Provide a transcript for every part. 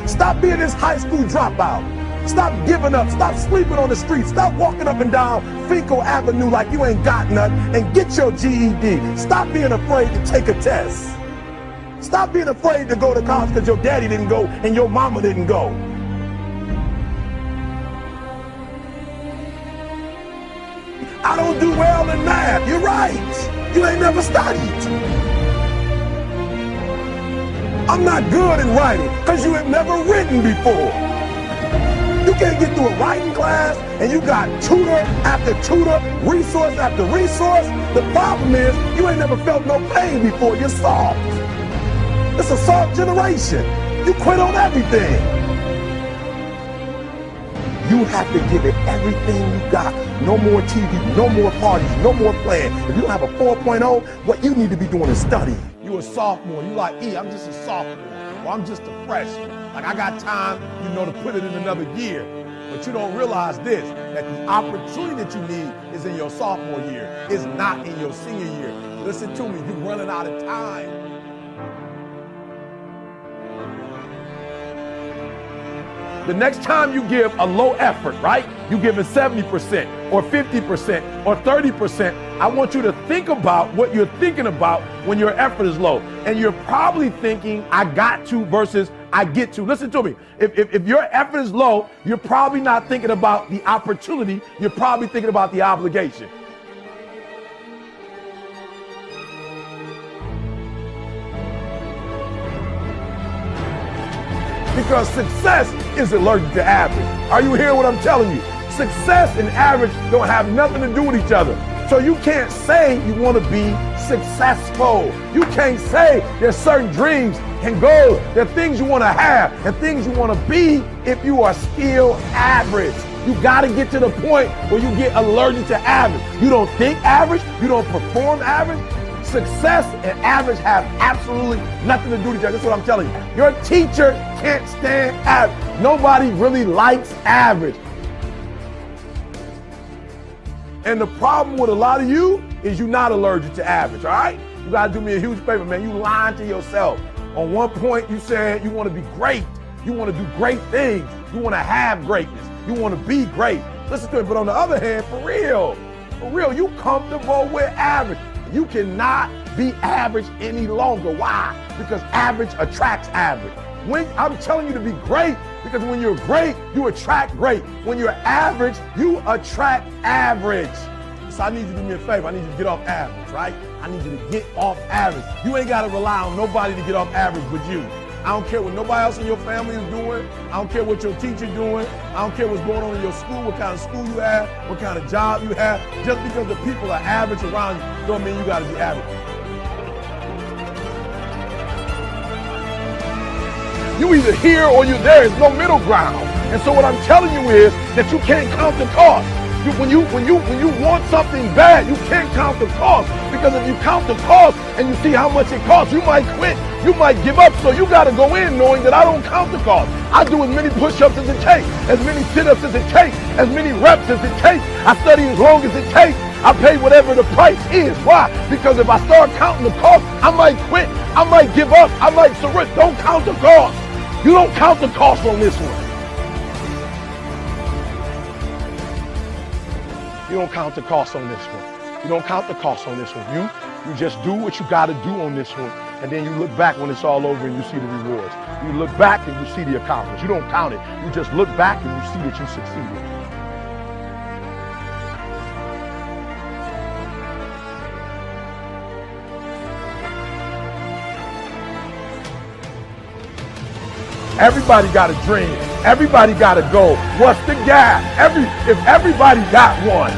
Stop being this high school dropout. Stop giving up. Stop sleeping on the street. Stop walking up and down Fecal Avenue like you ain't got nothing, and get your GED. Stop being afraid to take a test. Stop being afraid to go to college because your daddy didn't go and your mama didn't go. I don't do well in math. You're right. You ain't never studied. I'm not good in writing because you have never written before. You can't get through a writing class and you got tutor after tutor, resource after resource. The problem is you ain't never felt no pain before. You're soft. It's a soft generation. You quit on everything. You have to give it everything you got. No more TV, no more parties, no more playing. If you don't have a 4.0, what you need to be doing is studying. You a sophomore, you like, I'm just a sophomore, or I'm just a freshman. Like I got time, to put it in another year. But you don't realize this, that the opportunity that you need is in your sophomore year. It's not in your senior year. Listen to me, you're running out of time. The next time you give a low effort, right? You give it 70% or 50% or 30%. I want you to think about what you're thinking about when your effort is low. And you're probably thinking, I got to versus I get to. Listen to me. If your effort is low, you're probably not thinking about the opportunity. You're probably thinking about the obligation. Because success is allergic to average. Are you hearing what I'm telling you? Success and average don't have nothing to do with each other. So you can't say you want to be successful. You can't say there's certain dreams and goals, there are things you want to have and things you want to be if you are still average. You got to get to the point where you get allergic to average. You don't think average, you don't perform average. Success and average have absolutely nothing to do with each other. That's what I'm telling you. Your teacher can't stand average. Nobody really likes average. And the problem with a lot of you is you're not allergic to average, all right? You gotta do me a huge favor, man. You lying to yourself. On one point, you said you wanna be great. You wanna do great things. You wanna have greatness. You wanna be great. Listen to me, but on the other hand, for real, you comfortable with average. You cannot be average any longer. Why? Because average attracts average. When I'm telling you to be great, because when you're great, you attract great. When you're average, you attract average. So I need you to do me a favor. I need you to get off average, right? I need you to get off average. You ain't got to rely on nobody to get off average but you. I don't care what nobody else in your family is doing. I don't care what your teacher's doing. I don't care what's going on in your school, what kind of school you have, what kind of job you have. Just because the people are average around you don't mean you got to be average. You either here or you're there. There's no middle ground. And so what I'm telling you is that you can't count the cost. When you want something bad, you can't count the cost. Because if you count the cost and you see how much it costs, you might quit. You might give up. So you got to go in knowing that I don't count the cost. I do as many push-ups as it takes, as many sit-ups as it takes, as many reps as it takes. I study as long as it takes. I pay whatever the price is. Why? Because if I start counting the cost, I might quit. I might give up. I might surrender. Don't count the cost. You don't count the cost on this one. You don't count the cost on this one. You don't count the cost on this one. You just do what you got to do on this one. And then you look back when it's all over and you see the rewards. You look back and you see the accomplishments. You don't count it. You just look back and you see that you succeeded. Everybody got a dream. Everybody got a goal. What's the gap? If everybody got one,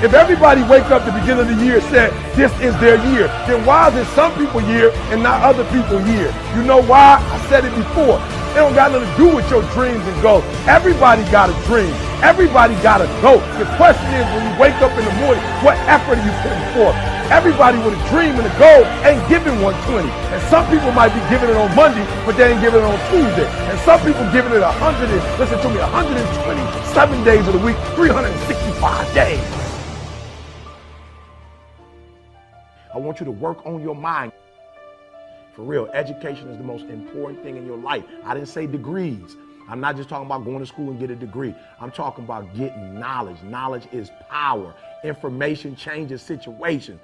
if everybody wake up the beginning of the year and said, this is their year, then why is it some people year and not other people year? You know why? I said it before. It don't got nothing to do with your dreams and goals. Everybody got a dream. Everybody got a goal. The question is, when you wake up in the morning, what effort are you putting forth? Everybody with a dream and a goal ain't giving 120. And some people might be giving it on Monday, but they ain't giving it on Tuesday. And some people giving it 127 days of the week, 365 days. I want you to work on your mind. For real, education is the most important thing in your life. I didn't say degrees. I'm not just talking about going to school and get a degree. I'm talking about getting knowledge. Knowledge is power. Information changes situations.